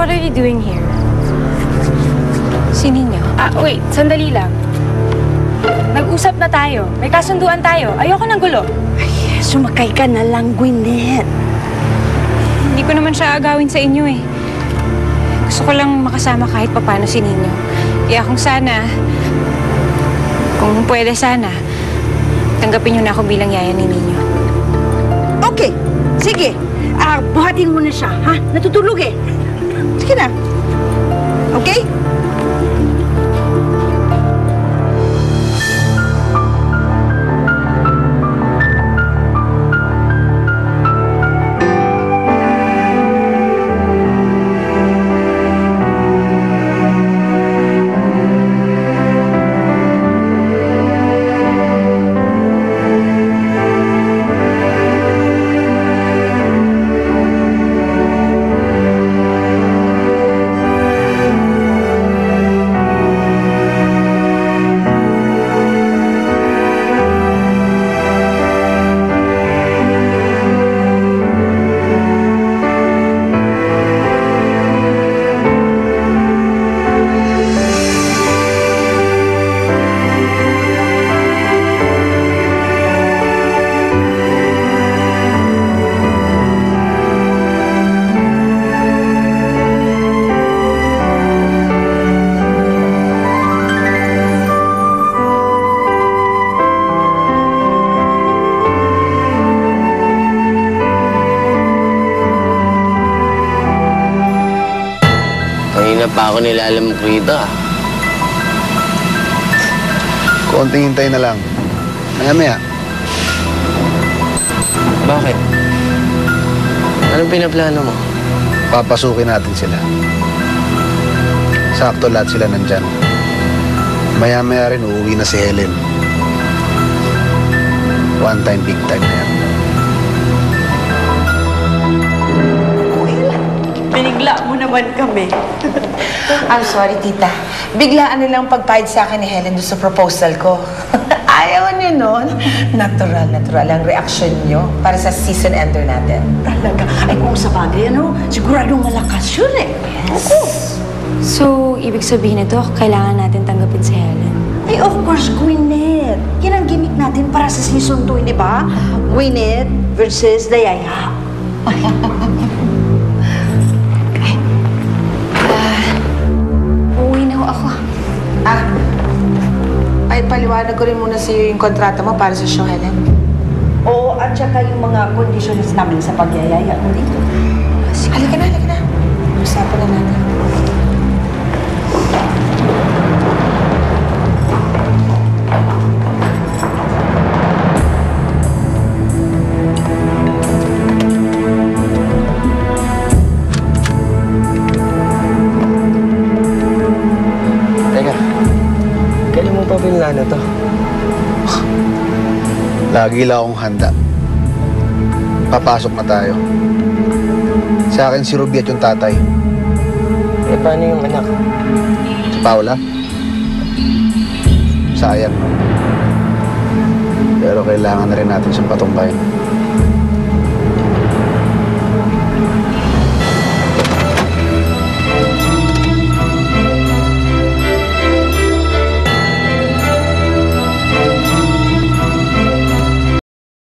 what are you doing here? Si Ninyo. Wait, sandali lang. Nag-usap na tayo. May kasunduan tayo. Ayoko ng gulo. Ay, sumakay ka na lang, Gwyneth. Hindi ko naman siya agawin sa inyo eh. Gusto ko lang makasama kahit papano si Ninyo. Kaya kung pwede sana, tanggapin niyo na ako bilang yaya ni Ninyo. Okay, sige. Buhatin mo na siya, ha? Natutulog eh. Sige na. Okay? Kanina pa ako nilalamok rito ah. Konting hintay na lang. Maya-maya. Bakit? Anong pinaplano mo? Papasukin natin sila. Sakto lahat sila nandyan. Maya-maya rin uuwi na si Helen. One time, big time na yan. Binigla mo naman kami. I'm sorry, tita. Biglaan nilang pagpahid sa akin ni Helen doon sa proposal ko. Ayaw niyo nun. Natural ang reaksyon niyo para sa season ender natin. Talaga. Ay, kung sa bagay, siguradong malakas yun eh. Yes. So, ibig sabihin nito, kailangan natin tanggapin si Helen. Ay, of course, Gwyneth. Yan ang gimmick natin para sa season 2, di ba? Gwyneth versus Dayaya. Uuwi na ho ako. Ay, paliwanag ko rin muna sa iyo yung kontrata mo para sa show, Helen. Oo, at saka yung mga conditions namin sa pagyayaya mo dito. Halika na. Usapan na natin. Plano to. Lagi lang akong handa. Papasok na tayo. Sa akin si Ruby at yung tatay. Eh, paano yung anak? Si Paula. Sayang. Pero kailangan na rin natin siyang patumbayin.